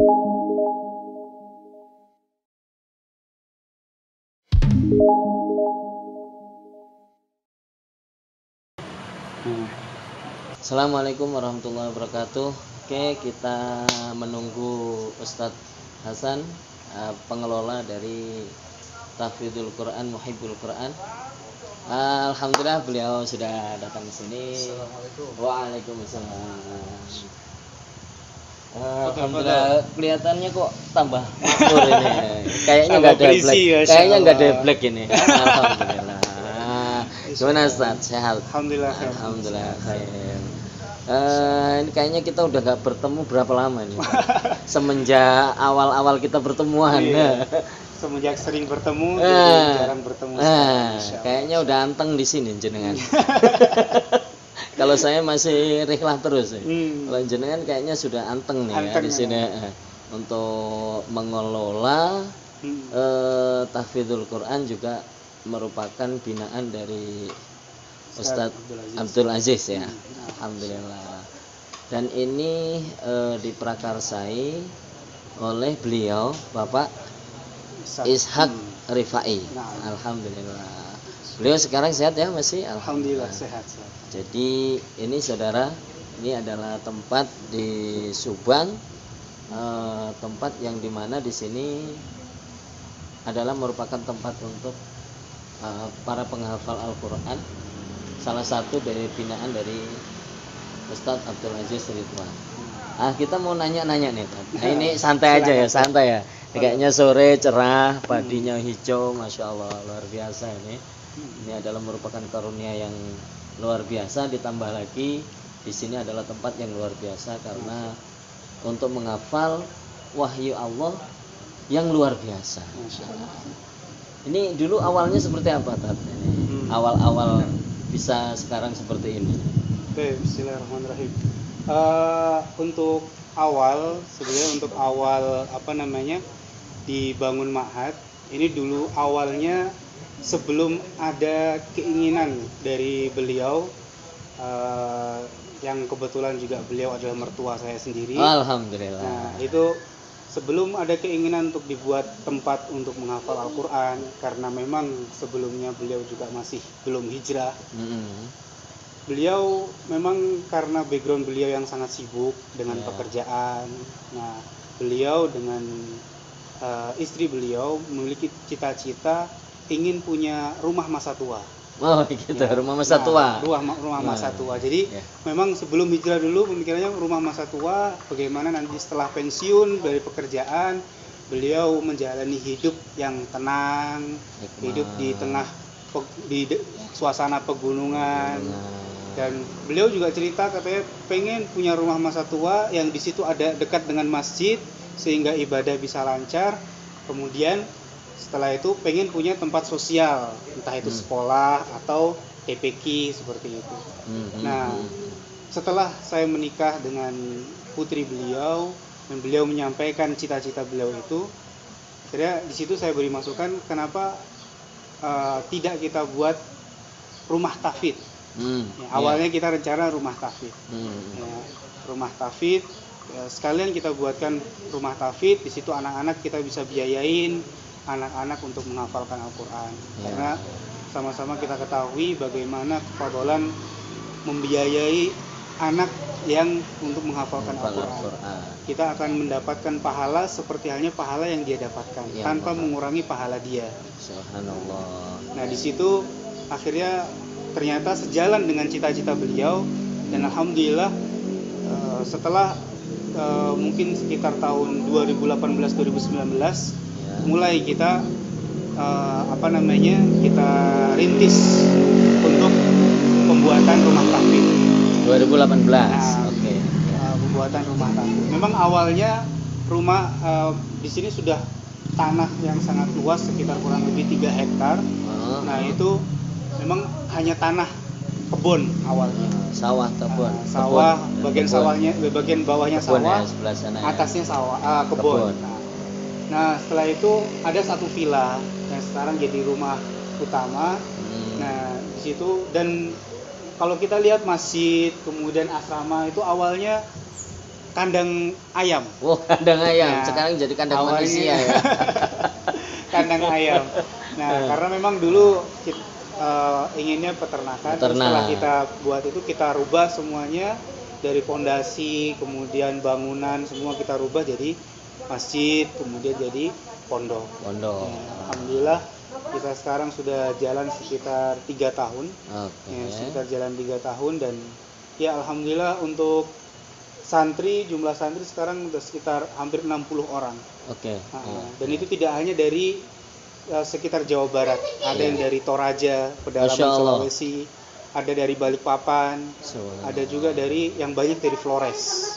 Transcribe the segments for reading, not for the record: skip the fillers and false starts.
Assalamualaikum warahmatullahi wabarakatuh. Oke, kita menunggu Ustadz Hasan, pengelola dari Tahfidzul Quran, Muhibbul Quran. Alhamdulillah beliau sudah datang ke sini. Assalamualaikum. Waalaikumsalam. Alhamdulillah kelihatannya kok tambah makmur ini. Kayaknya nggak ada black. Kayaknya nggak ada black ini. Alhamdulillah. Gimana Ustadz? Sehat? Alhamdulillah. Alhamdulillah khair. Ini kayaknya kita udah nggak bertemu berapa lama nih? Semenjak awal-awal kita pertemuan. Iya. Semenjak sering bertemu, jarang bertemu. Kayaknya udah anteng di sini jenengan. Kalau saya masih rihlah terus. Kalau jenengan kayaknya sudah anteng nih ya, di sini untuk mengelola Tahfidzul Quran, juga merupakan binaan dari Ustadz Abdul Aziz ya. Alhamdulillah. Dan ini diprakarsai oleh beliau Bapak Ishak Rifai. Alhamdulillah. Beliau sekarang sehat ya masih? Alhamdulillah sehat. Jadi ini saudara, ini adalah tempat di Subang, tempat yang dimana di sini adalah merupakan tempat untuk para penghafal Al-Quran, salah satu dari binaan dari Ustadz Abdul Aziz Ridwan. Kita mau nanya-nanya nih, nah, ini santai aja ya, santai ya. Kayaknya sore cerah, padinya hijau, masya Allah, luar biasa ini. Ini adalah merupakan karunia yang luar biasa. Ditambah lagi di sini adalah tempat yang luar biasa karena untuk menghafal wahyu Allah yang luar biasa. Ini dulu awalnya seperti apa, Tat? Awal-awal bisa sekarang seperti ini. Oke, bismillahirrahmanirrahim. Untuk awal, sebenarnya untuk awal dibangun ma'had, ini dulu awalnya sebelum ada keinginan dari beliau, yang kebetulan juga beliau adalah mertua saya sendiri. Alhamdulillah. Nah, itu sebelum ada keinginan untuk dibuat tempat untuk menghafal Al-Quran, karena memang sebelumnya beliau juga masih belum hijrah. Beliau memang karena background beliau yang sangat sibuk dengan pekerjaan. Nah, beliau dengan istri beliau memiliki cita-cita ingin punya rumah masa tua. Oh gitu, rumah masa tua. Rumah masa tua. Jadi memang sebelum hijrah dulu pemikirannya rumah masa tua, bagaimana nanti setelah pensiun dari pekerjaan beliau menjalani hidup yang tenang, hidup di tengah suasana pegunungan. Dan beliau juga cerita katanya pengen punya rumah masa tua yang di situ ada dekat dengan masjid sehingga ibadah bisa lancar. Kemudian setelah itu pengen punya tempat sosial, entah itu sekolah atau TPQ seperti itu. Nah, setelah saya menikah dengan putri beliau dan beliau menyampaikan cita-cita beliau itu, akhirnya di situ saya beri masukan kenapa tidak kita buat rumah tahfidz. Awalnya kita rencana rumah tahfidz. Rumah tahfidz, sekalian kita buatkan rumah tahfidz, di situ anak-anak kita bisa biayain anak-anak untuk menghafalkan Al-Quran. Karena sama-sama kita ketahui bagaimana kefadalan membiayai anak yang untuk menghafalkan Al-Quran. Kita akan mendapatkan pahala seperti halnya pahala yang dia dapatkan, tanpa mengurangi pahala dia. Subhanallah. Nah, di situ akhirnya ternyata sejalan dengan cita-cita beliau, dan alhamdulillah setelah mungkin sekitar tahun 2018-2019 mulai kita kita rintis untuk pembuatan rumah tahfidz. 2018. Oke. Pembuatan rumah tahfidz. Memang awalnya rumah di sini sudah tanah yang sangat luas, sekitar kurang lebih 3 hektar. Nah, itu memang hanya tanah kebun awalnya. Sawah kebun. Sawah, bagian sawahnya, bagian bawahnya kebun sawah, ya, sebelah sana ya. atasnya sawah, kebun. Nah, setelah itu ada satu villa yang sekarang jadi rumah utama. Nah, di situ, dan kalau kita lihat masjid, kemudian asrama itu awalnya kandang ayam. Oh, kandang ayam. Nah, Sekarang jadi kandang awalnya- manusia ya. Kandang ayam. Nah, karena memang dulu inginnya peternakan. Peternak. Setelah kita buat itu, kita rubah semuanya dari fondasi, kemudian bangunan, semua kita rubah jadi masjid, kemudian jadi pondok. Pondok. Ya, alhamdulillah kita sekarang sudah jalan sekitar 3 tahun. Oke. Ya, sekitar jalan 3 tahun dan ya alhamdulillah untuk jumlah santri sekarang sudah sekitar hampir 60 orang. Oke. Dan itu tidak hanya dari sekitar Jawa Barat, ada yang dari Toraja, pedalaman Masya Allah. Sulawesi, ada dari Balikpapan, ada juga dari yang banyak dari Flores.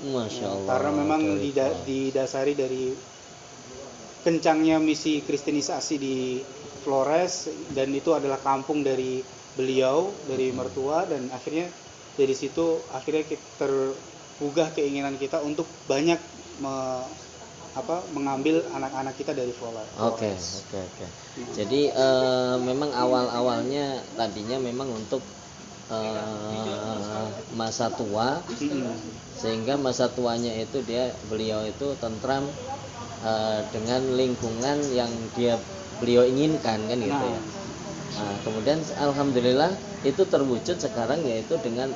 Masya Allah. Karena memang didasari dari kencangnya misi kristenisasi di Flores, dan itu adalah kampung dari beliau, dari mertua, dan akhirnya dari situ akhirnya tergugah keinginan kita untuk banyak mengambil anak-anak kita dari Flores. Oke. Jadi memang awalnya tadinya memang untuk masa tua, sehingga masa tuanya itu beliau itu tentram dengan lingkungan yang beliau inginkan kan gitu ya. Nah, kemudian alhamdulillah itu terwujud sekarang, yaitu dengan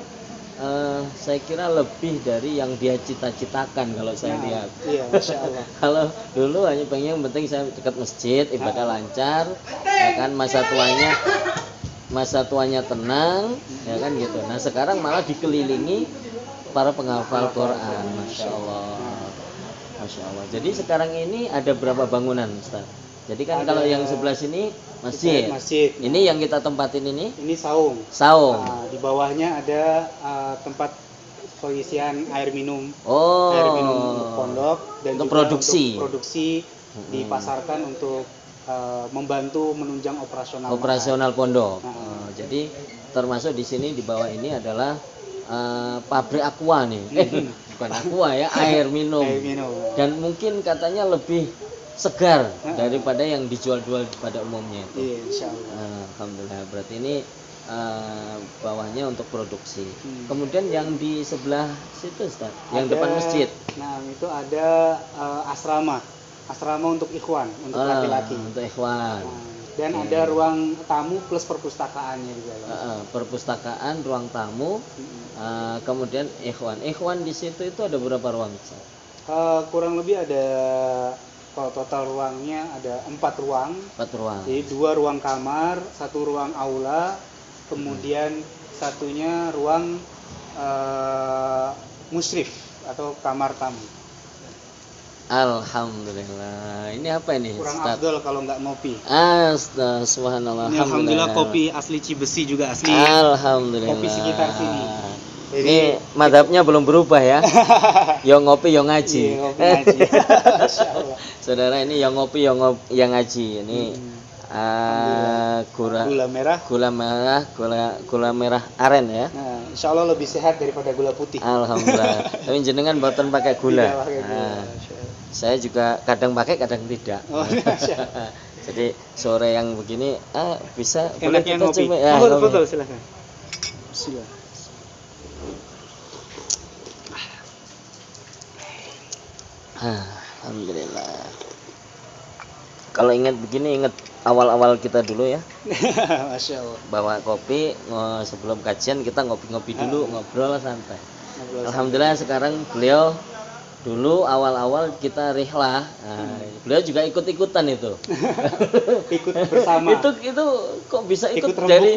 saya kira lebih dari yang dia cita-citakan kalau saya lihat. Iya, Masya Allah. Kalau dulu hanya pengen penting saya dekat masjid, ibadah lancar, ya kan, masa tuanya tenang, ya kan gitu. Nah sekarang malah dikelilingi para penghafal Quran, Masya Allah. Masya Allah. Jadi sekarang ini ada berapa bangunan, Ustaz? Jadi kan kalau yang sebelah sini masjid. Ini yang kita tempatin ini saung. Saung. Di bawahnya ada tempat pengisian air minum. Oh. Air minum untuk pondok dan untuk juga produksi. Untuk produksi dipasarkan untuk membantu menunjang operasional pondok. Jadi termasuk di sini di bawah ini adalah pabrik aqua nih. Bukan aqua ya, air minum. Dan mungkin katanya lebih segar daripada yang dijual-jual pada umumnya itu. Iya, insyaallah. Alhamdulillah. Berarti ini bawahnya untuk produksi. Kemudian yang di sebelah situ, Ustaz, yang depan masjid. Nah, itu ada asrama untuk ikhwan, untuk laki-laki. Untuk ikhwan. Dan ada ruang tamu plus perpustakaannya juga. Perpustakaan, ruang tamu, kemudian ikhwan. Ikhwan di situ itu ada berapa ruang, Ustaz? Kurang lebih ada, kalau total ruangnya ada 4 ruang. 4 ruang. Jadi 2 ruang kamar, 1 ruang aula, kemudian satunya ruang musyrif atau kamar tamu. Alhamdulillah. Ini apa ini? Kurang afdol kalau nggak ngopi. Subhanallah. Ini alhamdulillah kopi asli Cibesi juga asli. Alhamdulillah. Kopi sekitar sini. Jadi, ini madhabnya belum berubah ya. Yang ngopi yang ngaji. Iya, ngopi ngaji. Masyaallah. Saudara, ini yang ngopi yang ngaji. Ini gula merah aren ya. Nah, insya Allah lebih sehat daripada gula putih. Alhamdulillah. Tapi jenengan boten pakai gula. Tidak pakai gula. Saya juga kadang pakai, kadang tidak. Jadi sore yang begini bisa boleh kita ngopi. coba ya. Betul, silakan. Bismillah. Alhamdulillah. Kalau ingat begini, ingat awal-awal kita dulu ya. Masya Allah. Bawa kopi, sebelum kajian kita ngopi-ngopi dulu, ngobrol santai. Alhamdulillah sekarang beliau dulu awal-awal kita rihlah. Beliau juga ikut-ikutan itu. Ikut bersama. itu kok bisa ikut dari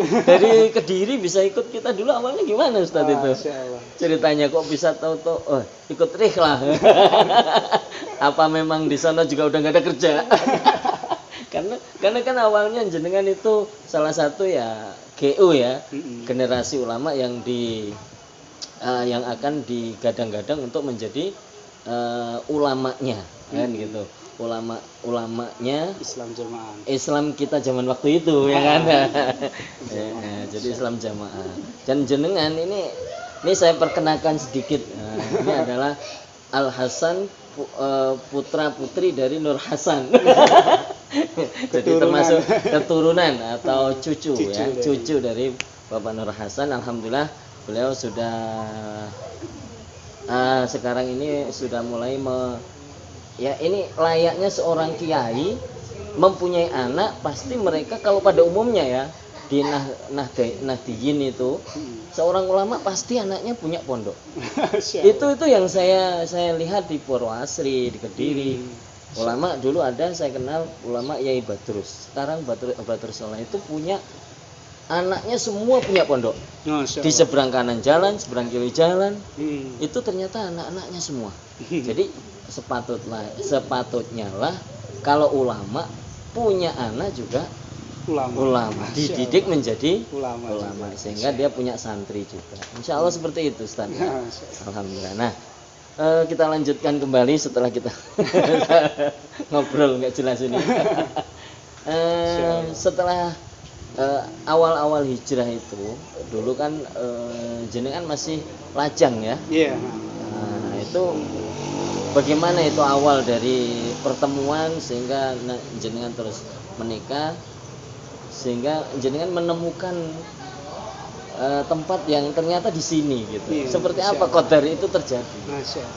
Kediri bisa ikut kita dulu, awalnya gimana Ustaz itu? Ceritanya kok bisa tahu ikut rihlah. Apa memang di sana juga udah nggak ada kerja? karena kan awalnya jenengan itu salah satu ya GU ya, generasi ulama yang yang akan digadang-gadang untuk menjadi ulamanya kan gitu. Ulamanya Islam kita zaman waktu itu ya kan. Jadi Islam jamaah. Dan jenengan ini saya perkenalkan sedikit. Ini adalah Al Hasan, putra putri dari Nur Hasan. Jadi termasuk keturunan atau cucu dari Bapak Nur Hasan. Alhamdulillah beliau sudah sekarang ini sudah mulai ya ini layaknya seorang kiai mempunyai anak, pasti mereka kalau pada umumnya ya di Nahdiyin itu seorang ulama pasti anaknya punya pondok. itu yang saya lihat di Purwasri, di Kediri. Ulama dulu ada, saya kenal ulama Yai Badrus. Sekarang Badrus Soleh itu punya anaknya semua punya pondok. Di seberang kanan jalan, seberang kiri jalan. Itu ternyata anak-anaknya semua. Jadi sepatutnya lah kalau ulama punya anak juga ulama. Dididik menjadi ulama sehingga dia punya santri juga. Insya Allah seperti itu, Ustaz. Alhamdulillah. Nah, kita lanjutkan kembali setelah kita ngobrol nggak jelas ini. Setelah awal-awal hijrah itu, dulu kan jenengan masih lajang ya. Iya. Nah, itu bagaimana itu awal dari pertemuan sehingga jenengan terus menikah, sehingga jenengan menemukan tempat yang ternyata di sini gitu. Iya, seperti apa qadar itu terjadi? Masya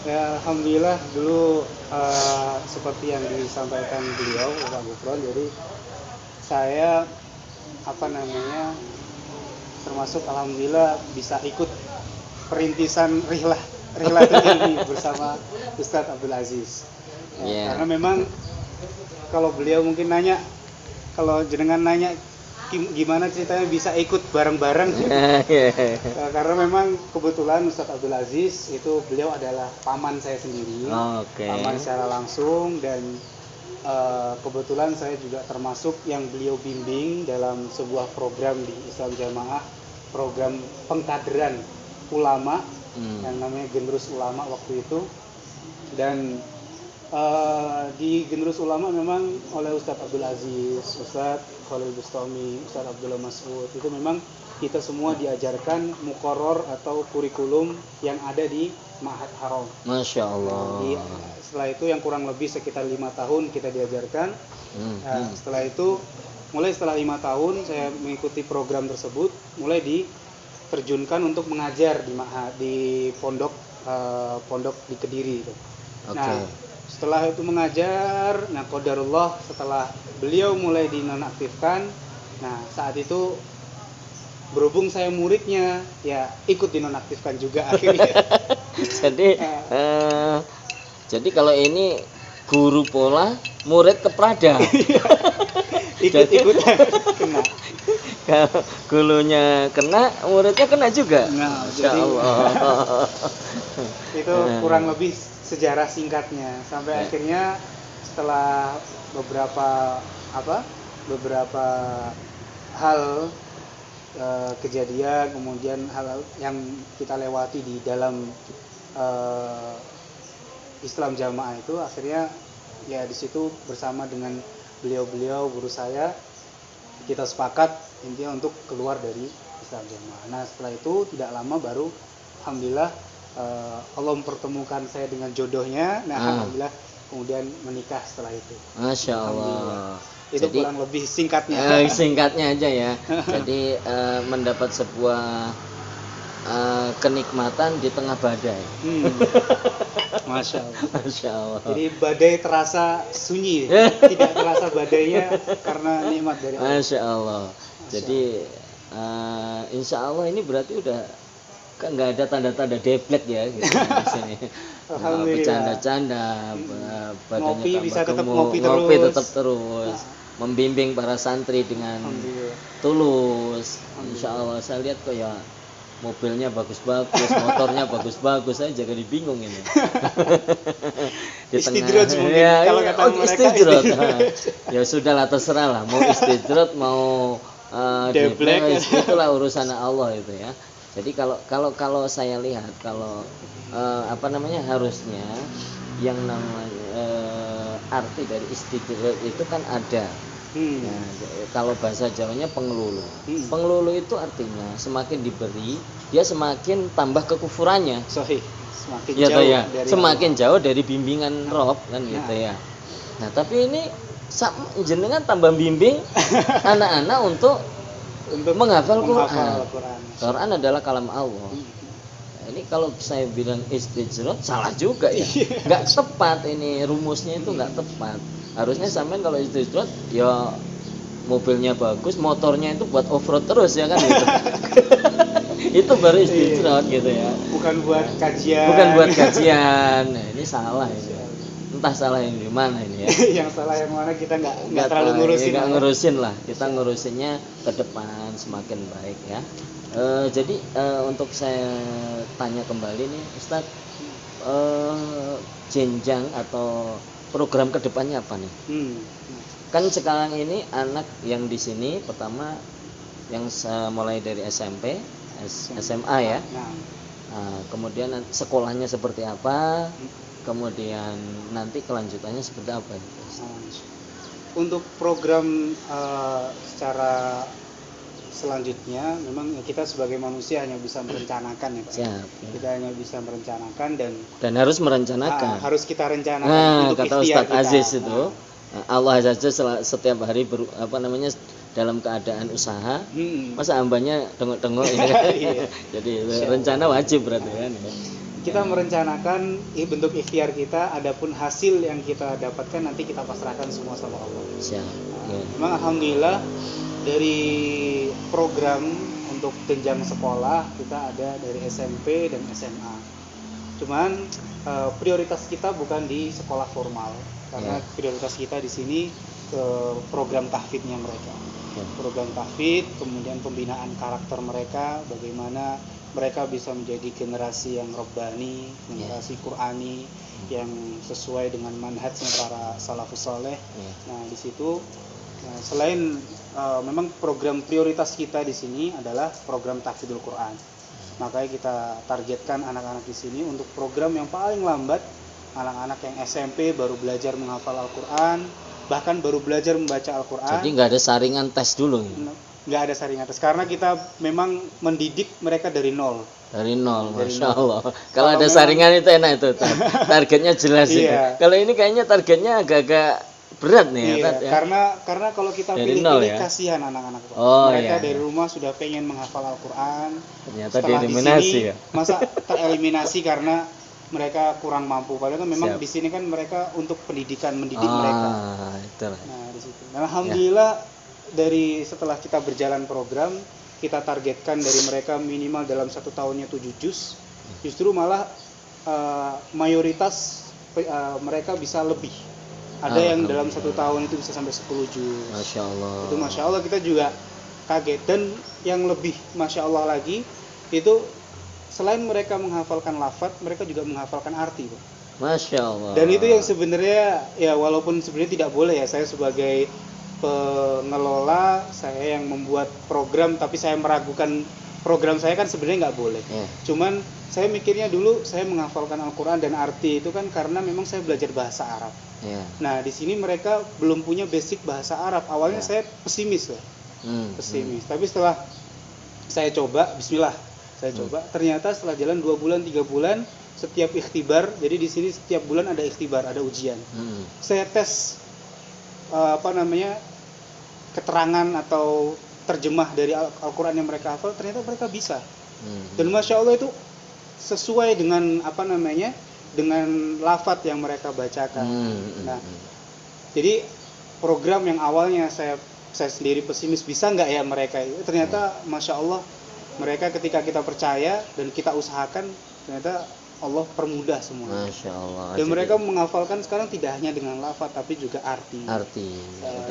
ya, alhamdulillah dulu seperti yang disampaikan beliau Pak Gufron, jadi saya termasuk alhamdulillah bisa ikut perintisan rihlah ini bersama Ustadz Abdul Aziz. Karena memang kalau beliau mungkin nanya, kalau jenengan nanya gimana ceritanya bisa ikut bareng-bareng. Karena memang kebetulan Ustadz Abdul Aziz itu beliau adalah paman saya sendiri. Paman secara langsung, dan kebetulan saya juga termasuk yang beliau bimbing dalam sebuah program di Islam Jamaah, program pengkaderan ulama yang namanya Generus Ulama waktu itu. Dan di Generus Ulama memang oleh Ustadz Abdul Aziz, Ustadz Khalil Bustami, Ustadz Abdullah Mas'ud, itu memang kita semua diajarkan muqarrar atau kurikulum yang ada di Ma'had Haram. Masya Allah. Setelah itu yang kurang lebih sekitar 5 tahun kita diajarkan. Setelah itu, mulai setelah 5 tahun saya mengikuti program tersebut, mulai diterjunkan untuk mengajar di pondok di Kediri itu. Nah, setelah itu mengajar, nah qadarullah setelah beliau mulai dinonaktifkan, nah saat itu berhubung saya muridnya, ya ikut dinonaktifkan juga akhirnya. Jadi kalau ini guru pola, murid keprada. Ikut-ikutan kena. Kalau gurunya kena, muridnya kena juga. Nah, Masya Allah. Itu kurang lebih sejarah singkatnya sampai akhirnya setelah beberapa hal kejadian, kemudian hal yang kita lewati di dalam Islam Jamaah itu, akhirnya ya di situ bersama dengan beliau-beliau guru saya kita sepakat intinya untuk keluar dari Islam Jamaah. Nah setelah itu tidak lama baru alhamdulillah Allah mempertemukan saya dengan jodohnya. Nah alhamdulillah kemudian menikah setelah itu. Masya Allah. Itu jadi, kurang lebih singkatnya. Singkatnya aja ya. Jadi mendapat sebuah kenikmatan di tengah badai. Masya Allah. Masya Allah. Jadi badai terasa sunyi, tidak terasa badainya karena nikmat dari Allah. Masya Allah. Jadi insya Allah ini berarti udah kan nggak ada tanda-tanda deblek ya gitu di sini. Bercanda-canda, badannya bisa tetap ngopi tetap terus. Membimbing para santri dengan tulus. Insya Allah saya lihat kok ya mobilnya bagus-bagus, motornya bagus-bagus, saya jadi bingung ini. Di istidrot tengah, mungkin, kalau kata mereka istidrot. Ya sudahlah, terserah lah, mau istidrot mau deblek, itulah urusan Allah itu ya. Jadi kalau saya lihat harusnya yang namanya arti dari istidrot itu kan ada. Nah, kalau bahasa Jawanya pengelulu. Pengelulu itu artinya semakin diberi, dia semakin tambah kekufurannya. Sahih. Semakin ya, jauh ya. dari semakin Allah. Jauh dari bimbingan Rob kan gitu ya. Nah, tapi ini jenengan tambah bimbing anak-anak untuk menghafal Quran. Quran adalah kalam Allah. ini kalau saya bilang istijrot salah juga ya, nggak tepat ini rumusnya itu nggak tepat. Harusnya sampean kalau istijrot ya mobilnya bagus, motornya itu buat off-road terus ya kan gitu. Itu baru istijrot gitu ya. Bukan buat kajian. Bukan buat kajian. Nah, ini salah ini. Entah salah yang di mana ini ya. Yang salah yang mana kita nggak terlalu ngurusin. Nggak ngurusin lah. Kita ngurusinnya ke depan semakin baik ya. Jadi untuk saya tanya kembali nih, Ustadz, jenjang atau program kedepannya apa nih? Kan sekarang ini anak yang di sini pertama yang mulai dari SMP, SMA ya. Kemudian sekolahnya seperti apa? Kemudian nanti kelanjutannya seperti apa? Untuk program secara selanjutnya memang kita sebagai manusia hanya bisa merencanakan ya Pak. Siap, ya. Kita hanya bisa merencanakan dan harus merencanakan. Harus kita rencanakan untuk kata Ustadz Aziz itu. Allah saja setiap hari dalam keadaan usaha, masa hambanya tengok-tengok ini. Jadi rencana wajib berarti kan. Kita merencanakan bentuk ikhtiar kita, adapun hasil yang kita dapatkan nanti kita pasrahkan semua sama Allah. Siap. Memang alhamdulillah dari program untuk jenjang sekolah kita ada dari SMP dan SMA. Cuman prioritas kita bukan di sekolah formal. Karena prioritas kita di sini ke program tahfidnya mereka. Program tahfid, kemudian pembinaan karakter mereka, bagaimana mereka bisa menjadi generasi yang rabbani, generasi Qur'ani yang sesuai dengan manhajnya para salafus saleh. Nah, di situ selain memang program prioritas kita di sini adalah program tahfidzul Qur'an. Makanya kita targetkan anak-anak di sini untuk program yang paling lambat anak-anak yang SMP baru belajar menghafal Al-Quran, bahkan baru belajar membaca Al-Quran. Jadi nggak ada saringan tes dulu? Nggak ada saringan tes, karena kita memang mendidik mereka dari nol. Dari nol, Masya Allah. Kalau ada saringan itu enak itu, targetnya jelas. Iya. Kalau ini kayaknya targetnya agak-agak berat nih. Iya, ya. Karena kalau kita pilih-pilih kasihan anak-anak. Mereka dari rumah sudah pengen menghafal Al-Quran. Ternyata dieliminasi ya. Masa tereliminasi karena mereka kurang mampu, padahal kan memang di sini kan mereka untuk mendidik mereka. Itulah. Nah, di situ. Nah, alhamdulillah dari setelah kita berjalan program, kita targetkan dari mereka minimal dalam 1 tahunnya 7 juz. Justru malah mayoritas mereka bisa lebih. Ada yang dalam 1 tahun itu bisa sampai 10 juz. Masya Allah. Itu Masya Allah, kita juga kaget. Dan yang lebih Masya Allah lagi itu selain mereka menghafalkan lafaz, mereka juga menghafalkan arti, Pak. Masya Allah. Dan itu yang sebenarnya ya walaupun sebenarnya tidak boleh ya, saya sebagai pengelola, saya yang membuat program, tapi saya meragukan program saya kan sebenarnya nggak boleh. Cuman saya mikirnya dulu saya menghafalkan Al-Quran dan arti itu kan karena memang saya belajar bahasa Arab. Nah di sini mereka belum punya basic bahasa Arab. Awalnya saya pesimis ya, pesimis. Tapi setelah saya coba, Bismillah. Saya coba, ternyata setelah jalan 2 bulan, 3 bulan, setiap ikhtibar, jadi di sini setiap bulan ada ikhtibar, ada ujian. Saya tes keterangan atau terjemah dari Al-Quran yang mereka hafal, ternyata mereka bisa. Dan Masya Allah itu sesuai dengan dengan lafaz yang mereka bacakan. Nah, jadi program yang awalnya saya sendiri pesimis, bisa nggak ya mereka itu, ternyata Masya Allah mereka ketika kita percaya dan kita usahakan, ternyata Allah permudah semua. Masya Allah. Dan mereka menghafalkan sekarang tidak hanya dengan lafaz tapi juga arti.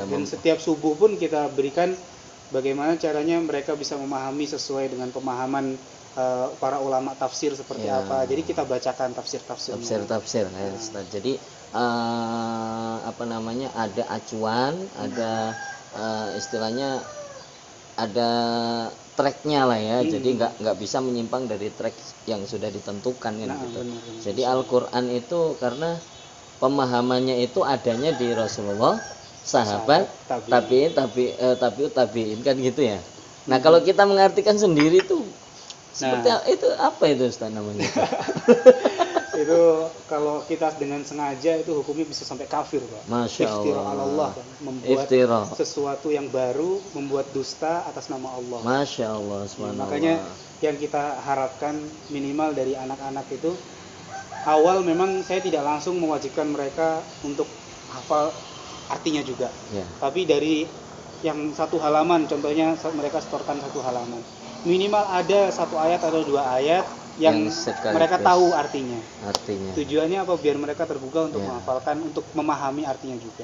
Dan setiap subuh pun kita berikan bagaimana caranya mereka bisa memahami sesuai dengan pemahaman para ulama tafsir seperti apa. Jadi kita bacakan tafsir-tafsirnya. Tafsir. Jadi ada acuan, ada istilahnya ada tracknya lah ya. Jadi nggak bisa menyimpang dari track yang sudah ditentukan kan gitu. Benar. Jadi Al-Quran itu karena pemahamannya itu adanya di Rasulullah, sahabat, tabi'in kan gitu ya. Nah kalau kita mengartikan sendiri tuh seperti itu apa itu Ustaz namanya? Itu kalau kita dengan sengaja itu hukumnya bisa sampai kafir, Pak. Masya Iftira Allah. ala Allah, kan? Membuat Iftira. sesuatu yang baru, membuat dusta atas nama Allah. Masya Allah, subhanallah. Makanya yang kita harapkan minimal dari anak-anak itu, awal memang saya tidak langsung mewajibkan mereka untuk hafal artinya juga. Ya. Tapi dari yang satu halaman, contohnya mereka setorkan satu halaman, minimal ada satu ayat atau dua ayat yang mereka tahu artinya. Tujuannya apa? Biar mereka terbuka untuk menghafalkan, untuk memahami artinya juga.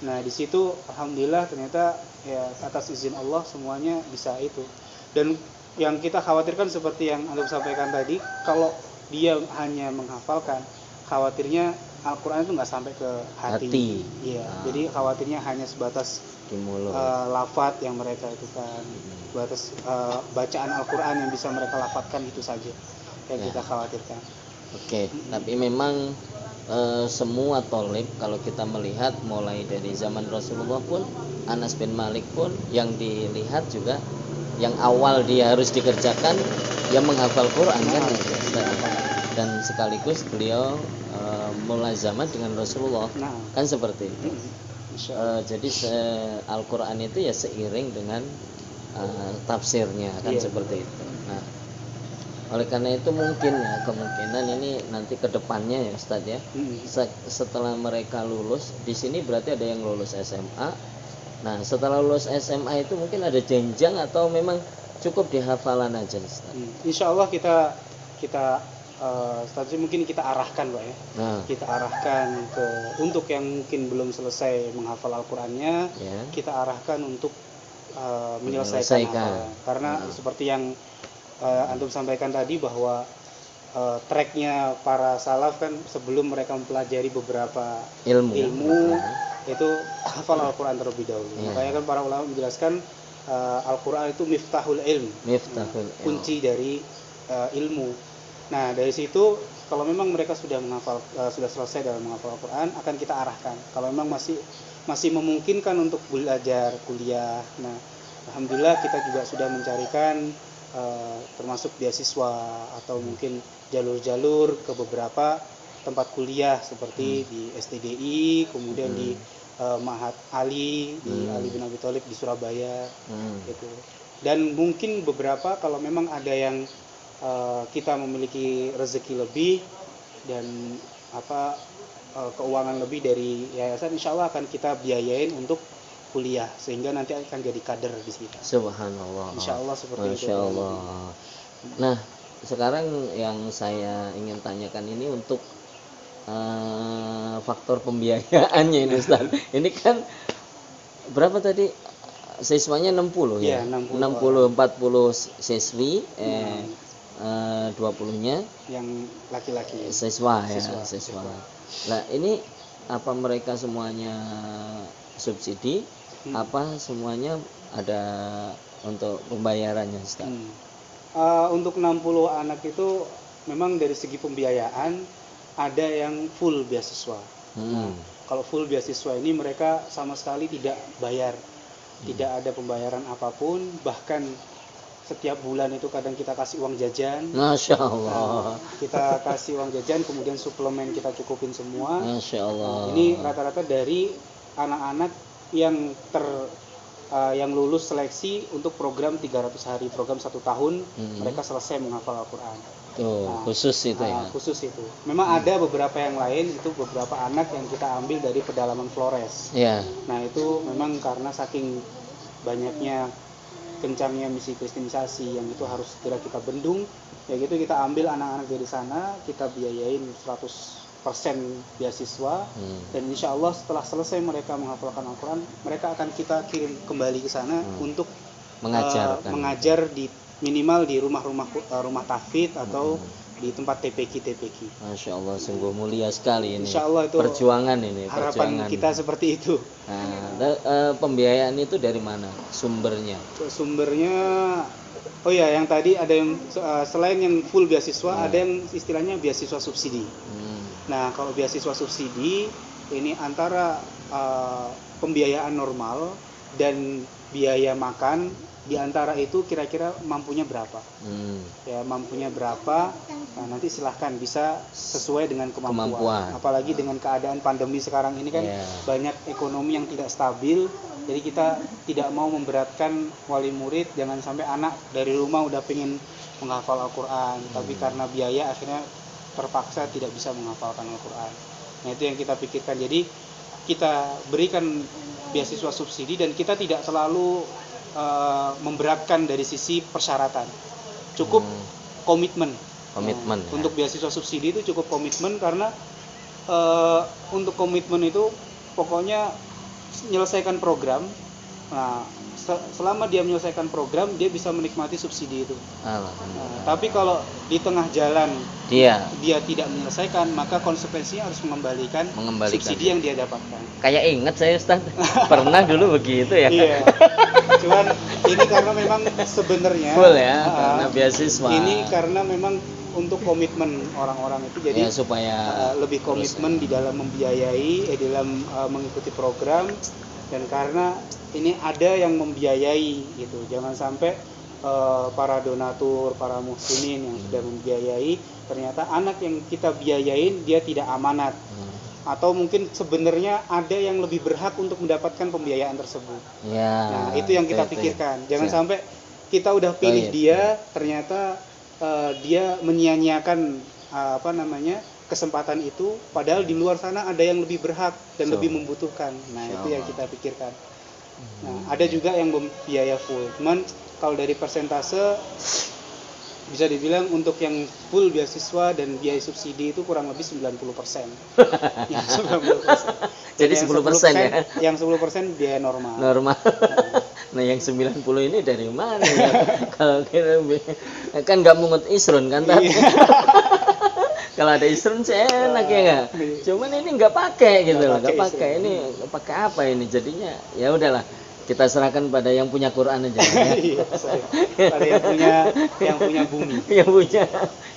Nah, di situ alhamdulillah ternyata ya atas izin Allah semuanya bisa itu. Dan yang kita khawatirkan seperti yang Anda sampaikan tadi, kalau dia hanya menghafalkan, khawatirnya Al-Quran itu nggak sampai ke hati. Iya. Jadi khawatirnya hanya sebatas lafaz yang mereka itu kan, sebatas bacaan Al-Quran yang bisa mereka lafadzkan itu saja yang kita khawatirkan. Oke. Tapi memang semua tolib kalau kita melihat mulai dari zaman Rasulullah pun, Anas bin Malik pun yang dilihat juga yang awal dia harus dikerjakan yang menghafal Quran kan. Dan sekaligus beliau mulai zaman dengan Rasulullah kan seperti itu. Jadi Al-Quran itu ya seiring dengan tafsirnya kan seperti itu. Nah, oleh karena itu mungkin ya kemungkinan ini nanti kedepannya ya Ustaz ya, setelah mereka lulus di sini berarti ada yang lulus SMA. Nah, setelah lulus SMA itu mungkin ada jenjang atau memang cukup dihafalan aja Ustaz? Insya Allah kita mungkin kita arahkan, Pak ya. Kita arahkan untuk yang mungkin belum selesai menghafal Al-Qur'annya, kita arahkan untuk menyelesaikan. Karena seperti yang antum sampaikan tadi bahwa tracknya para salaf kan sebelum mereka mempelajari beberapa ilmu itu hafal Al-Qur'an terlebih dahulu. Makanya kan para ulama menjelaskan Al-Qur'an itu miftahul ilm, kunci dari ilmu. Nah, dari situ kalau memang mereka sudah menghafal, sudah selesai dalam menghafal Al-Quran, akan kita arahkan. Kalau memang masih memungkinkan untuk belajar kuliah, nah alhamdulillah kita juga sudah mencarikan termasuk beasiswa atau mungkin jalur-jalur ke beberapa tempat kuliah seperti di STDI, kemudian di Ma'had Ali, di Ali bin Abi Thalib di Surabaya, gitu. Dan mungkin beberapa kalau memang ada yang kita memiliki rezeki lebih dan keuangan lebih dari yayasan, insya Allah akan kita biayain untuk kuliah sehingga nanti akan jadi kader di sini. Subhanallah. Insya Allah seperti itu. Masya Allah. Nah, sekarang yang saya ingin tanyakan ini untuk faktor pembiayaannya ini Ustaz. Ini kan berapa tadi siswanya 60 ya? 60 40 siswi 20-nya yang laki-laki siswa. Nah, ini apa mereka semuanya subsidi? Apa semuanya ada untuk pembayarannya Ustaz? Untuk 60 anak itu memang dari segi pembiayaan ada yang full beasiswa. Nah, kalau full beasiswa ini mereka sama sekali tidak bayar, tidak ada pembayaran apapun, bahkan setiap bulan itu kadang kita kasih uang jajan. Masya Allah. Kita kasih uang jajan, kemudian suplemen kita cukupin semua. Masya Allah. Ini rata-rata dari anak-anak yang yang lulus seleksi untuk program 300 hari, program 1 tahun, mereka selesai menghafal Al-Quran. Khusus itu ya? Khusus itu. Memang ada beberapa yang lain, itu beberapa anak yang kita ambil dari pedalaman Flores. Nah, itu memang karena saking banyaknya kencangnya misi kristenisasi yang itu harus segera kita bendung, ya gitu kita ambil anak-anak dari sana, kita biayain 100% beasiswa, dan insya Allah setelah selesai mereka menghafalkan Al-Quran, mereka akan kita kirim kembali ke sana untuk mengajar di minimal di rumah tahfidz atau di tempat TPQ. Masya Allah, sungguh mulia sekali ini. Insya Allah itu perjuangan ini. Harapan kita seperti itu. Nah, pembiayaan itu dari mana sumbernya? Sumbernya, yang tadi ada yang selain yang full beasiswa, ada yang istilahnya beasiswa subsidi. Nah, kalau beasiswa subsidi ini antara pembiayaan normal dan biaya makan di antara itu kira-kira mampunya berapa. Ya, mampunya berapa, nah, nanti silahkan bisa sesuai dengan kemampuan. Apalagi dengan keadaan pandemi sekarang ini kan banyak ekonomi yang tidak stabil. Jadi kita tidak mau memberatkan wali murid, jangan sampai anak dari rumah udah pengen menghafal Al-Quran, tapi karena biaya akhirnya terpaksa tidak bisa menghafalkan Al-Quran. Nah, itu yang kita pikirkan. Jadi kita berikan beasiswa subsidi dan kita tidak selalu memberatkan dari sisi persyaratan. Cukup komitmen. Untuk beasiswa subsidi itu cukup komitmen, karena untuk komitmen itu pokoknya menyelesaikan program. Nah, selama dia menyelesaikan program, dia bisa menikmati subsidi itu. Tapi kalau di tengah jalan dia tidak menyelesaikan, maka konsekuensinya harus mengembalikan subsidi yang dia dapatkan. Kayak ingat saya, Ustaz, pernah dulu begitu ya. Iya. Cuman ini karena memang sebenarnya full ya, karena beasiswa. Ini karena memang untuk komitmen orang-orang itu, jadi supaya lebih komitmen di dalam membiayai, dalam mengikuti program. Dan karena ini ada yang membiayai gitu, jangan sampai para donatur, para muslimin yang sudah membiayai, ternyata anak yang kita biayain dia tidak amanat, atau mungkin sebenarnya ada yang lebih berhak untuk mendapatkan pembiayaan tersebut. Nah, itu yang kita pikirkan. Jangan sampai kita udah pilih dia, ternyata dia menyia-nyiakan kesempatan itu, padahal di luar sana ada yang lebih berhak dan lebih membutuhkan. Nah, itu yang kita pikirkan. Nah, ada juga yang biaya full. Cuman kalau dari persentase bisa dibilang untuk yang full beasiswa dan biaya subsidi itu kurang lebih 90%. Yang 90%. Jadi 10% ya. Yang 10% biaya normal. Nah, yang 90 ini dari mana ya? Kalau kira kan nggak mungut isrun kan tadi. Kalau ada isrun sih enak ya nggak. Cuman ini nggak pakai gitu loh, nggak pakai. Ini pakai apa ini? Jadinya ya udahlah, kita serahkan pada yang punya Quran aja. Ya. Pada yang punya bumi,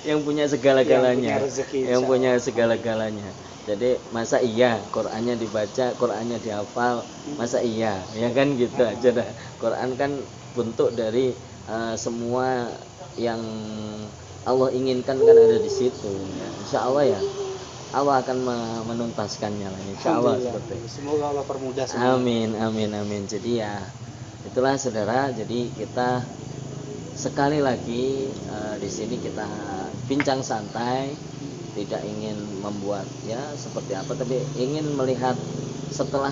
yang punya segala-galanya, yang punya rezeki, segala-galanya. Jadi masa iya Qurannya dibaca, Qurannya dihafal, masa iya, ya kan gitu aja dah. Quran kan bentuk dari semua yang Allah inginkan kan ada di situ. Ya. Insya Allah ya, Allah akan menuntaskannya lah. Insya Allah seperti itu. Semoga Allah permudah semua. Amin. Jadi ya itulah saudara. Jadi kita sekali lagi di sini kita bincang santai, tidak ingin membuat ya seperti apa, tapi ingin melihat setelah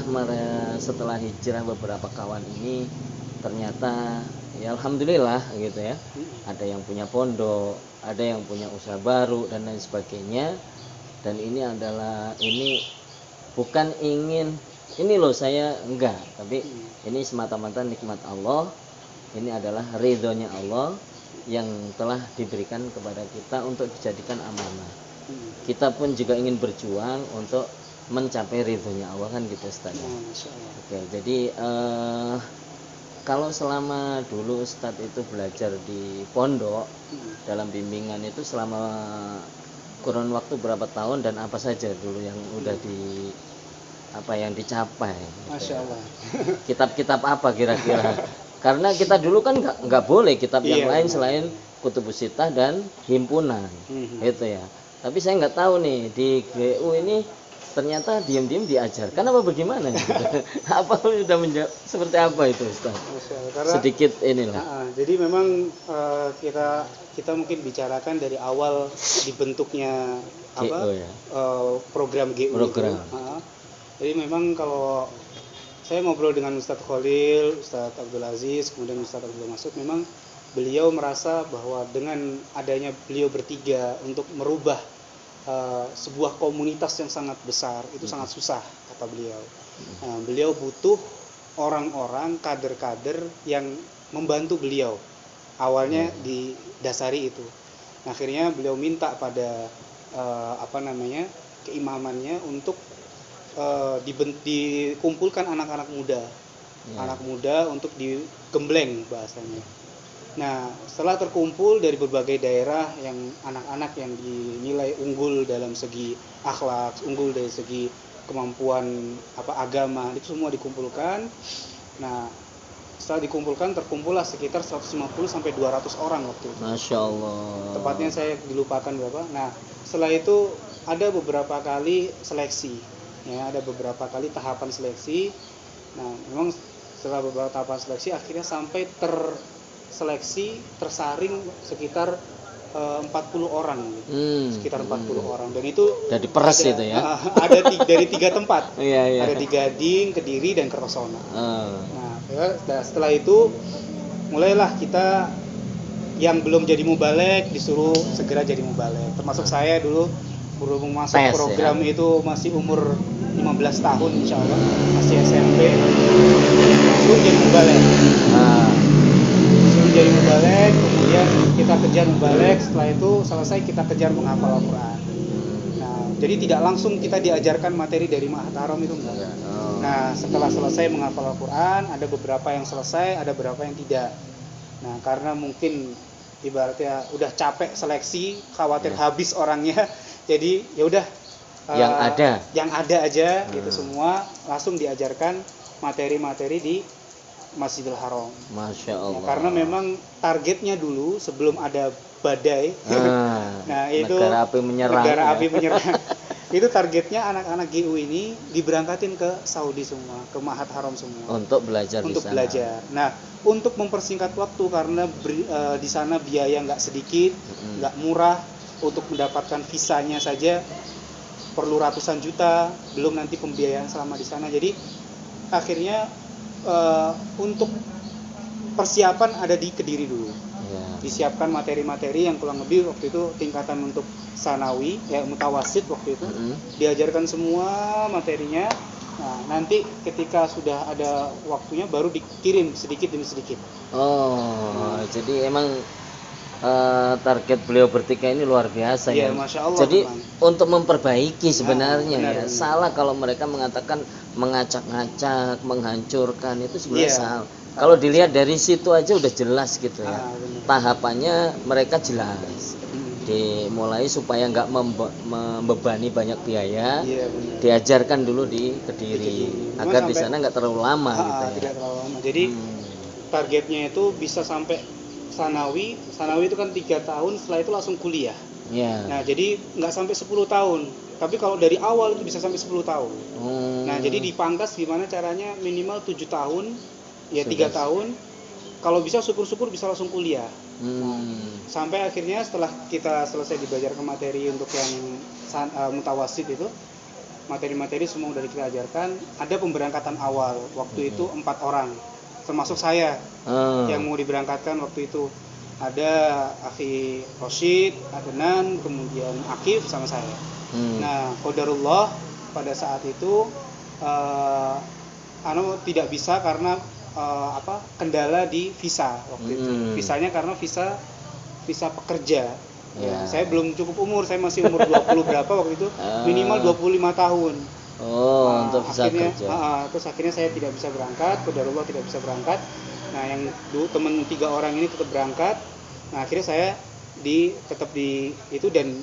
hijrah beberapa kawan ini ternyata ya alhamdulillah gitu ya, ada yang punya pondok, ada yang punya usaha baru dan lain sebagainya. Dan ini bukan ingin ini loh saya enggak, tapi ini semata-mata nikmat Allah. Ini adalah ridhonya Allah yang telah diberikan kepada kita untuk dijadikan amanah. Kita pun juga ingin berjuang untuk mencapai ridhonya Allah kan gitu Ustaz. Oke, jadi kalau selama dulu Ustadz itu belajar di pondok dalam bimbingan itu selama kurun waktu berapa tahun dan apa saja dulu yang udah yang dicapai? Masya Allah. Kitab-kitab apa kira-kira? Karena kita dulu kan nggak boleh kitab yang lain selain Kutubus Sittah dan himpunan, itu ya. Tapi saya nggak tahu nih di GU ini ternyata diam-diam diajarkan apa bagaimana? Apa sudah menjawab seperti apa itu Ustaz? Sedikit inilah. Jadi memang kita mungkin bicarakan dari awal dibentuknya program GU. Jadi memang kalau saya ngobrol dengan Ustadz Khalil, Ustadz Abdul Aziz, kemudian Ustadz Abdul Masud, memang beliau merasa bahwa dengan adanya beliau bertiga untuk merubah sebuah komunitas yang sangat besar itu sangat susah, kata beliau. Beliau butuh orang-orang, kader-kader yang membantu beliau. Awalnya didasari itu. Nah, akhirnya beliau minta pada keimamannya untuk dikumpulkan anak-anak muda, anak muda untuk digembleng bahasanya. Nah, setelah terkumpul dari berbagai daerah yang anak-anak yang dinilai unggul dalam segi akhlak, unggul dari segi kemampuan agama, itu semua dikumpulkan. Nah, Setelah dikumpulkan, terkumpullah sekitar 150 sampai 200 orang waktu itu. Masya Allah. Tepatnya saya dilupakan berapa. Nah, setelah itu ada beberapa kali seleksi. Ya, ada beberapa kali tahapan seleksi. Nah, memang setelah beberapa tahapan seleksi akhirnya sampai terseleksi, tersaring sekitar 40 orang gitu. Sekitar 40 orang, dan itu dari peres ada, itu ya. Ada dari 3 tempat. Iya. Ada di Gading, Kediri, dan Kertosono. Nah, Ya, setelah itu mulailah kita yang belum jadi mubalek disuruh segera jadi mubalek. Termasuk saya dulu berhubung masuk program ya. Itu masih umur 15 tahun insya Allah, masih SMP, langsung jadi mubalek. Langsung jadi mubalek, kemudian kita kejar mubalek. Setelah itu selesai kita kejar menghafal Al-Quran. Nah, jadi tidak langsung kita diajarkan materi dari Ma'had Haram itu enggak. Nah, setelah selesai menghafal Al-Quran, ada beberapa yang selesai, ada beberapa yang tidak. Nah, karena mungkin ibaratnya udah capek seleksi, khawatir habis orangnya, jadi ya udah yang ada aja gitu semua, langsung diajarkan materi-materi di Masjidil Haram. Masya Allah. Nah, karena memang targetnya dulu sebelum ada badai, nah itu negara api menyerang. Itu targetnya anak-anak GU ini diberangkatin ke Saudi semua, ke Ma'had Haram semua. Untuk belajar di sana. Nah, untuk mempersingkat waktu karena di sana biaya nggak sedikit, nggak murah, untuk mendapatkan visanya saja perlu ratusan juta, belum nanti pembiayaan selama di sana. Jadi akhirnya untuk persiapan ada di Kediri dulu. Disiapkan materi-materi yang kurang lebih waktu itu tingkatan untuk sanawi, ya mutawasid waktu itu, diajarkan semua materinya. Nah, nanti ketika sudah ada waktunya baru dikirim sedikit demi sedikit. Jadi emang target beliau bertiga ini luar biasa ya. Masya Allah, jadi untuk memperbaiki sebenarnya benar. Salah kalau mereka mengatakan mengacak-ngacak, menghancurkan, itu sebenarnya salah. Kalau dilihat dari situ aja udah jelas gitu ya. Tahapannya mereka jelas. Dimulai supaya nggak membebani banyak biaya. Diajarkan dulu di Kediri agar di sana nggak terlalu lama gitu ya. Tidak terlalu lama. Jadi targetnya itu bisa sampai sanawi itu kan 3 tahun, setelah itu langsung kuliah. Nah, jadi nggak sampai 10 tahun. Tapi kalau dari awal itu bisa sampai 10 tahun. Nah, jadi dipangkas gimana caranya, minimal 7 tahun. Ya 3 tahun, kalau bisa syukur-syukur bisa langsung kuliah. Sampai akhirnya setelah kita selesai dibelajarkan materi untuk yang mutawasid itu, materi-materi semua udah kita ajarkan. Ada pemberangkatan awal waktu itu 4 orang, termasuk saya yang mau diberangkatkan waktu itu. Ada Akhi Roshid, Adnan, kemudian Akif sama saya. Nah, qadarullah pada saat itu tidak bisa karena kendala di visa waktu itu. Visanya karena visa pekerja. Ya, saya belum cukup umur, saya masih umur 20 berapa waktu itu, minimal 25 tahun. Untuk visa kerja. Terus akhirnya saya tidak bisa berangkat, qadarullah tidak bisa berangkat. Nah, yang dulu teman 3 orang ini tetap berangkat. Nah, akhirnya saya tetap di itu, dan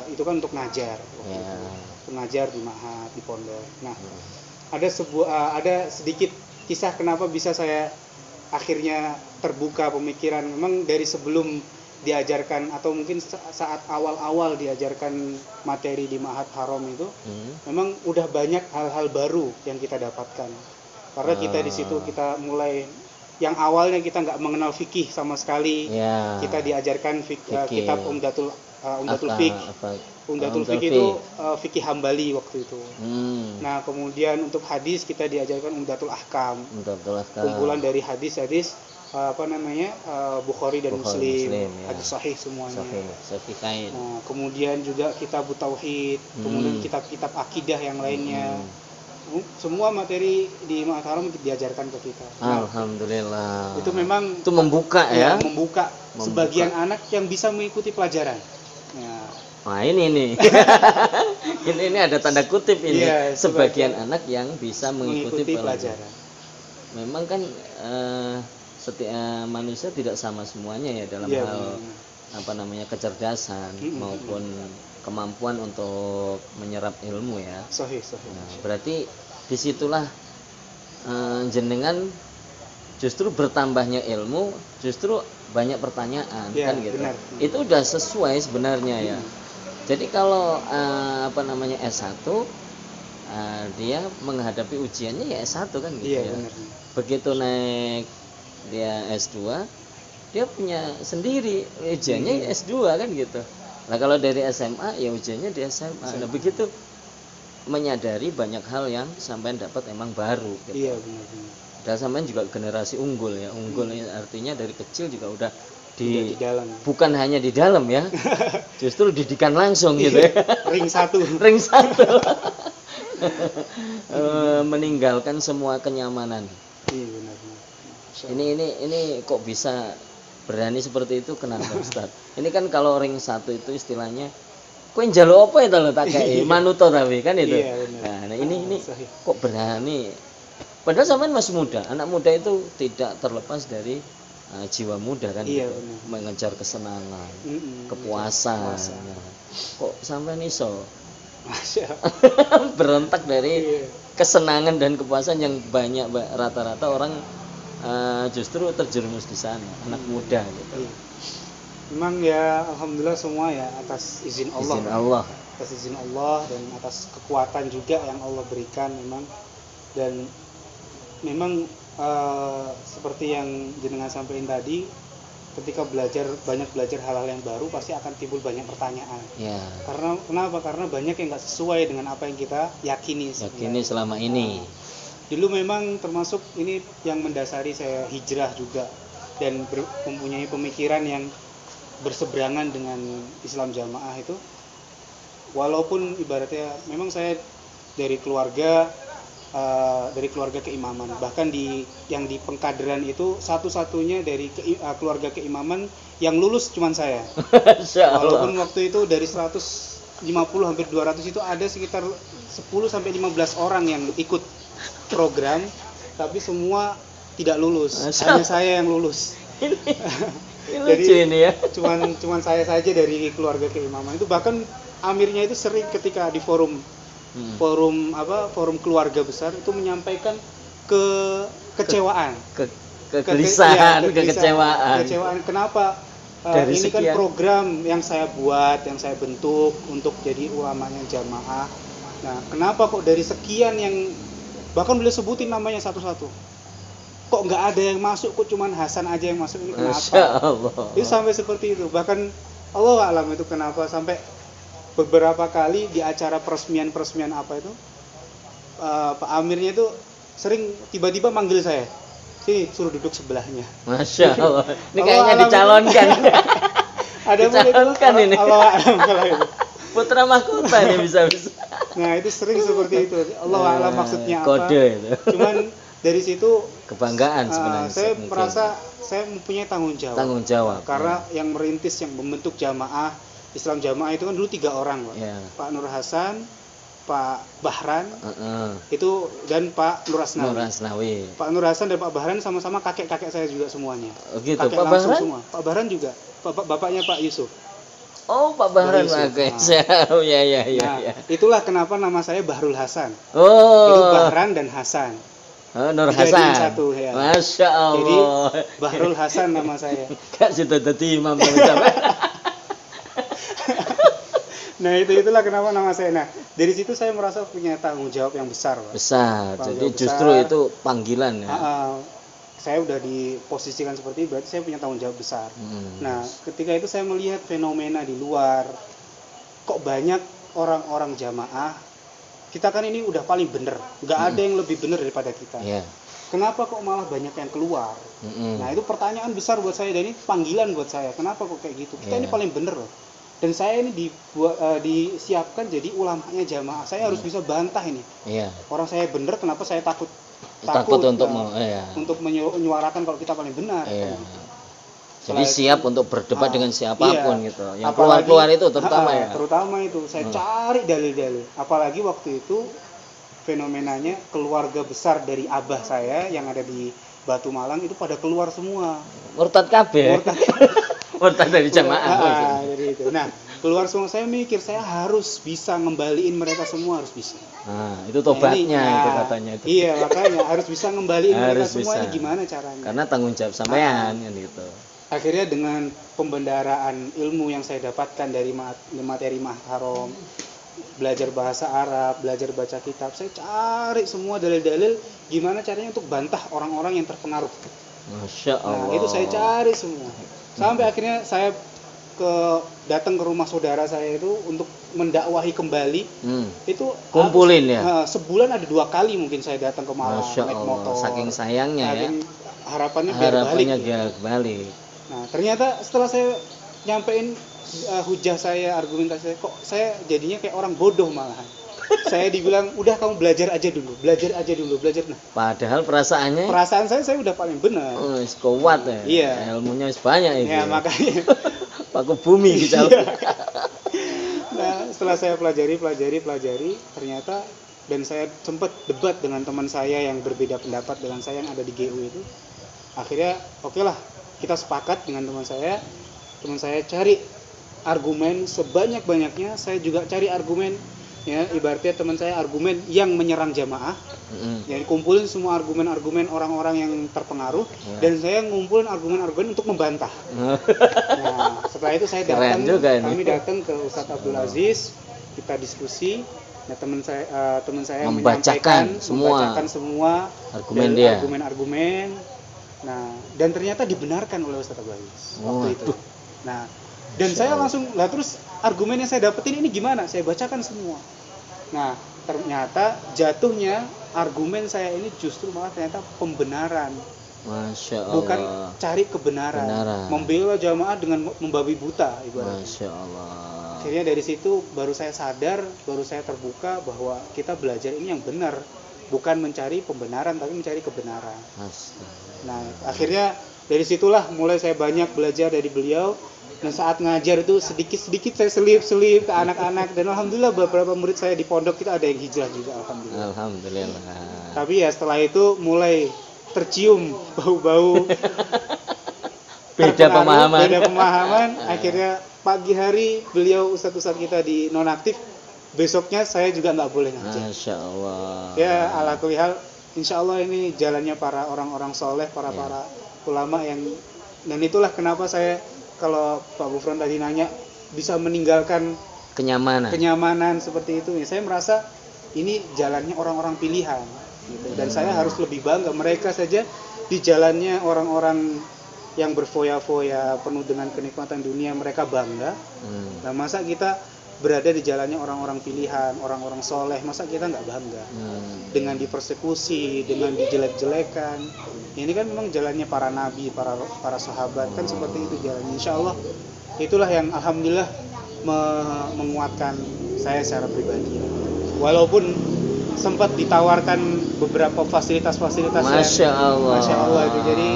itu kan untuk ngajar waktu itu. Ngajar di Ma'had, di pondok. Nah, ada sedikit kisah kenapa bisa saya akhirnya terbuka pemikiran. Memang dari sebelum diajarkan atau mungkin saat awal-awal diajarkan materi di Ma'had Haram itu, memang udah banyak hal-hal baru yang kita dapatkan. Karena kita di situ kita mulai yang awalnya kita nggak mengenal fikih sama sekali, kita diajarkan kitab Umdatul Fiqh. Umdatul Fiqh itu fikih Hambali waktu itu. Nah, kemudian untuk hadis kita diajarkan Umdatul Ahkam. Kumpulan dari hadis-hadis Bukhari dan Muslim, hadis sahih semuanya. Nah, kemudian juga kitab Tauhid, kemudian kitab-kitab akidah yang lainnya. Semua materi di Ma'had Haram diajarkan ke kita. Alhamdulillah. Itu memang membuka ya. Membuka sebagian anak yang bisa mengikuti pelajaran. Nah, ini ada tanda kutip ini. Sebagian anak yang bisa mengikuti pelajaran. Memang kan setiap manusia tidak sama semuanya ya dalam hal kecerdasan maupun kemampuan untuk menyerap ilmu ya. Sahih. Nah, berarti disitulah jenengan justru bertambahnya ilmu justru banyak pertanyaan Ya, kan gitu. benar. Itu udah sesuai sebenarnya ya. Jadi kalau S1 dia menghadapi ujiannya ya S1 kan gitu Iya, ya. benar. Begitu naik dia S2 dia punya sendiri ujiannya S2 kan gitu. Nah kalau dari SMA ya ujiannya di SMA. Nah begitu menyadari banyak hal yang sampean dapat emang baru gitu. Iya, benar. Dan sampean juga generasi unggul ya. Unggul artinya dari kecil juga udah Di dalam. bukan hanya di dalam ya. Justru didikan langsung gitu ya. Ring 1. Ring 1. Meninggalkan semua kenyamanan. Iya, benar. Ini kok bisa berani seperti itu kenapa Ustaz? Ini kan kalau ring 1 itu istilahnya kowe njaluk apa itu lho tak kei manuto tapi kan itu. Iya, benar. Nah, ini kok berani. Padahal sampean masih muda. Anak muda itu tidak terlepas dari jiwa muda kan. Iya, gitu. benar. Mengejar kesenangan, kepuasan. Nah, kok sampean iso Masya berontak dari Iya. kesenangan dan kepuasan yang banyak rata-rata orang justru terjerumus di sana, anak muda gitu. Iya. Memang ya alhamdulillah semua ya atas izin Allah. Izin Allah. Atas izin Allah dan atas kekuatan juga yang Allah berikan memang. Dan memang seperti yang jenengan sampaikan tadi, ketika banyak belajar hal-hal yang baru pasti akan timbul banyak pertanyaan. Ya. Kenapa? Karena banyak yang nggak sesuai dengan apa yang kita yakini. Yakini selama ini. Dulu memang termasuk ini yang mendasari saya hijrah juga dan mempunyai pemikiran yang berseberangan dengan Islam Jamaah itu. Walaupun ibaratnya memang saya dari keluarga keimaman, bahkan yang di pengkaderan itu satu-satunya dari keluarga keimaman yang lulus cuman saya. Walaupun waktu itu dari 150 hampir 200 itu ada sekitar 10 sampai 15 orang yang ikut program, tapi semua tidak lulus. Hanya saya yang lulus. Jadi ini ya. Cuman saya saja dari keluarga keimaman itu. Bahkan amirnya itu sering ketika di forum keluarga besar itu menyampaikan kekecewaan, kegelisahan, kekecewaan. Kenapa ini kan program yang saya buat, yang saya bentuk untuk jadi ulamanya Jamaah. Nah, kenapa kok dari sekian yang bahkan beliau sebutin namanya satu-satu, kok nggak ada yang masuk, kok cuman Hasan aja yang masuk, ini kenapa? Masya Allah. Itu sampai seperti itu. Bahkan Allah alam itu kenapa sampai beberapa kali di acara peresmian apa itu Pak Amirnya itu sering tiba-tiba manggil saya, sini suruh duduk sebelahnya. Masya Allah. Ini kayaknya dicalonkan. Ada dicalonkan ini. Allah alam kalau itu. Putra mahkota ini bisa-bisa. Nah itu sering seperti itu. Allah alam maksudnya apa? Kode itu. Cuman dari situ kebanggaan sebenarnya. Saya merasa saya mempunyai tanggung jawab. Karena yang merintis, yang membentuk Jamaah Islam Jamaah itu kan dulu 3 orang, Pak. Yeah. Pak Nur Hasan, Pak Bahran, itu dan Pak Nur Asnawi. Pak Nur Hasan dan Pak Bahran sama-sama kakek-kakek saya juga semuanya. Oh gitu. Kakek Pak langsung Bahran? semua. Pak Bahran juga. Bapaknya Pak Yusuf. Oh, Pak Bahran. Oke. Ya. Itulah kenapa nama saya Bahrul Hasan. Oh. Itu Bahran dan Hasan. Oh, Nur Hasan. Satu, ya. Masya Allah. Jadi Bahrul Hasan nama saya. Kak sudah jadi imam teman-teman. Nah itulah kenapa nama saya. Nah dari situ saya merasa punya tanggung jawab yang besar, Pak. Jadi justru itu panggilan ya. Saya udah diposisikan seperti itu, berarti saya punya tanggung jawab besar. Nah ketika itu saya melihat fenomena di luar, kok banyak orang-orang jamaah. Kita kan ini udah paling bener, nggak ada yang lebih bener daripada kita. Yeah. Kenapa kok malah banyak yang keluar? Nah itu pertanyaan besar buat saya dan ini panggilan buat saya. Kenapa kok kayak gitu? Kita ini paling bener loh. Dan saya ini disiapkan jadi ulamanya Jamaah. Saya harus bisa bantah ini. Yeah. Orang saya bener, kenapa saya takut untuk menyuarakan kalau kita paling benar. Yeah. Jadi siap untuk berdebat dengan siapapun gitu. Yang keluar-keluar itu terutama ya. Terutama itu saya cari dalil-dalil. Apalagi waktu itu fenomenanya keluarga besar dari abah saya yang ada di Batu Malang itu pada keluar semua. Murtad kabeh. Murtad dari jamaah. Dari itu. Nah, keluar semua, saya mikir saya harus bisa ngembaliin mereka semua, harus bisa. Nah, itu tobatnya itu katanya itu. Iya, makanya harus bisa ngembaliin mereka Harus semua. bisa. Ini gimana caranya? Karena tanggung jawab sampean kan gitu. Akhirnya dengan pembendaraan ilmu yang saya dapatkan dari materi Mahkarom, belajar bahasa Arab, belajar baca kitab, saya cari semua dalil-dalil gimana caranya untuk bantah orang-orang yang terpengaruh. Masya Allah. Nah, itu saya cari semua. Sampai akhirnya saya datang ke rumah saudara saya itu untuk mendakwahi kembali. Itu kumpulin ya. Sebulan ada 2 kali mungkin saya datang ke Malang naik motor. Saking sayangnya ya. Harapannya biar balik. Nah, ternyata setelah saya nyampein hujah saya, argumentasi saya, kok saya jadinya kayak orang bodoh malahan. Saya dibilang, udah kamu belajar aja dulu. Nah, padahal perasaan saya udah paling benar. Kuat ya. Iya. Ilmunya banyak itu. Ya, makanya paku bumi gitu. Nah, setelah saya pelajari, ternyata, dan saya sempat debat dengan teman saya yang berbeda pendapat dengan saya yang ada di GU itu. Akhirnya, oke lah, kita sepakat dengan teman saya cari argumen sebanyak-banyaknya, saya juga cari argumen, ya ibaratnya teman saya argumen yang menyerang jamaah. Jadi kumpulin semua argumen-argumen orang-orang yang terpengaruh, dan saya ngumpulin argumen-argumen untuk membantah. Nah, setelah itu saya kami datang ke Ustadz Abdul Aziz, kita diskusi. Nah, teman saya membacakan semua argumen-argumen. Nah, dan ternyata dibenarkan oleh Ustadz Abdul Aziz waktu itu. Nah, dan saya langsung, terus argumen yang saya dapetin ini gimana? Saya bacakan semua. Nah, ternyata jatuhnya argumen saya ini justru malah ternyata pembenaran. Masya Allah. Bukan cari kebenaran. Membela jamaah dengan membabi buta ibaratnya. Masya Allah. Akhirnya dari situ baru saya sadar, baru saya terbuka bahwa kita belajar ini yang benar. Bukan mencari pembenaran, tapi mencari kebenaran. Nah, akhirnya dari situlah mulai saya banyak belajar dari beliau. Dan saat ngajar itu sedikit-sedikit saya selip-selip ke anak-anak, dan alhamdulillah beberapa murid saya di pondok kita ada yang hijrah juga, alhamdulillah. Tapi ya setelah itu mulai tercium bau-bau beda pemahaman. Akhirnya pagi hari beliau ustadz kita di nonaktif, besoknya saya juga nggak boleh ngajar. Masya Allah. Ya ala kulli hal, insya Allah ini jalannya para orang-orang soleh, para ulama yang, dan itulah kenapa saya, kalau Pak Gufron tadi nanya, bisa meninggalkan kenyamanan seperti itu, ya saya merasa ini jalannya orang-orang pilihan gitu. Dan saya harus lebih bangga, mereka saja di jalannya orang-orang yang berfoya-foya penuh dengan kenikmatan dunia, mereka bangga. Nah, masa kita berada di jalannya orang-orang pilihan, orang-orang soleh, masa kita nggak bangga dengan dipersekusi, dengan dijelek-jelekan? Ini kan memang jalannya para nabi, para sahabat, kan seperti itu jalannya. Insya Allah itulah yang alhamdulillah menguatkan saya secara pribadi. Walaupun sempat ditawarkan beberapa fasilitas-fasilitas Masya Allah itu, jadi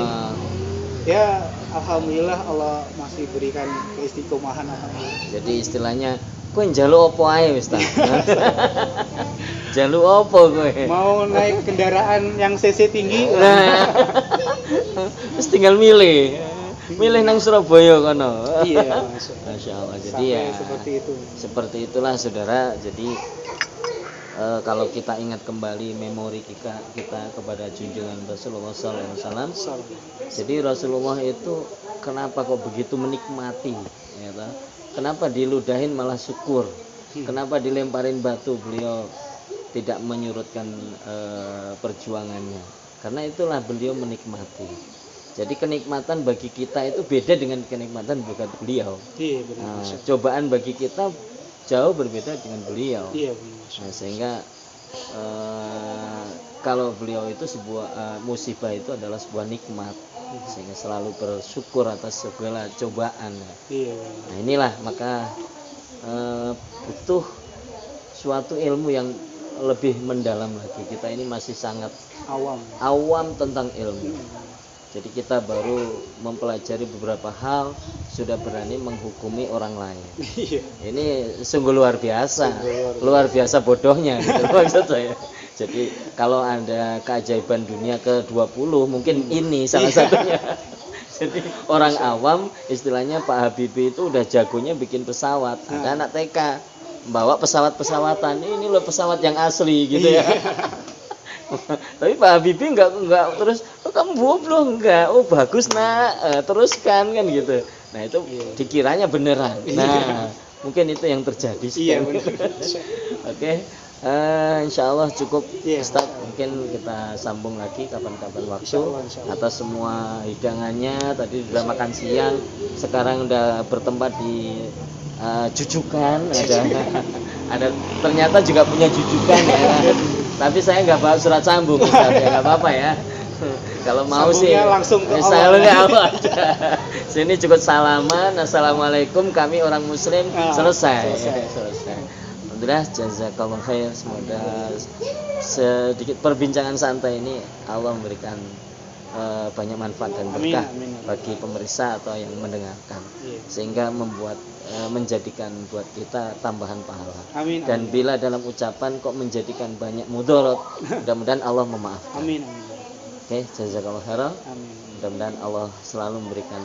ya alhamdulillah Allah masih berikan keistiqomahan. Jadi istilahnya kowe njaluk apa ae wis ta. Njaluk apa kowe? Mau naik kendaraan yang CC tinggi. Terus tinggal milih nang Surabaya kono. Iya, Masya Allah. Jadi ya seperti itulah saudara. Jadi kalau kita ingat kembali memori kita kepada junjungan Rasulullah SAW. Jadi Rasulullah itu kenapa kok begitu menikmati, ya toh? Kenapa diludahin malah syukur? Kenapa dilemparin batu beliau tidak menyurutkan perjuangannya? Karena itulah beliau menikmati. Jadi kenikmatan bagi kita itu beda dengan kenikmatan bukan beliau. Iya, benar. Nah, cobaan bagi kita jauh berbeda dengan beliau. Iya, benar. Nah, sehingga kalau beliau itu sebuah musibah itu adalah sebuah nikmat, sehingga selalu bersyukur atas segala cobaan. Iya. Nah, inilah maka butuh suatu ilmu yang lebih mendalam lagi. Kita ini masih sangat awam tentang ilmu. Jadi kita baru mempelajari beberapa hal sudah berani menghukumi orang lain. Ini sungguh luar biasa. Luar biasa bodohnya gitu maksud saya. Jadi kalau ada keajaiban dunia ke-20 mungkin ini salah satunya. Jadi orang awam istilahnya Pak Habibie itu udah jagonya bikin pesawat. Ada anak TK bawa pesawat-pesawatan, ini loh pesawat yang asli gitu ya. Tapi Pak Habibie enggak terus, oh, kamu boblok enggak, oh bagus nak, teruskan kan gitu. Nah itu dikiranya beneran. Nah mungkin itu yang terjadi. Iya benar. Oke. Insya Allah cukup Ustaz, mungkin kita sambung lagi kapan-kapan waktu. Insya Allah. Atas semua hidangannya, tadi sudah makan siang, sekarang udah bertempat di jujukan, ada ternyata juga punya jujukan ya. Tapi saya nggak bawa surat sambung Ustaz, ya nggak apa-apa ya. Kalau mau sih langsung ke Allah aja. Sini cukup salaman, assalamualaikum, kami orang muslim, selesai. Alhamdulillah, jazakallah khair. Semoga sedikit perbincangan santai ini Allah memberikan banyak manfaat dan berkah bagi pemirsa atau yang mendengarkan, sehingga membuat menjadikan buat kita tambahan pahala. Dan bila dalam ucapan kok menjadikan banyak mudarat, mudah-mudahan Allah memaafkan. Oke, jazakallah khair. Mudah-mudahan Allah selalu memberikan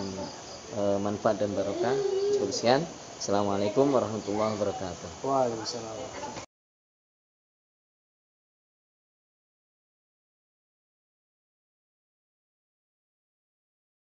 manfaat dan barokah. Cukup sekian. Assalamualaikum warahmatullahi wabarakatuh. Waalaikumsalam.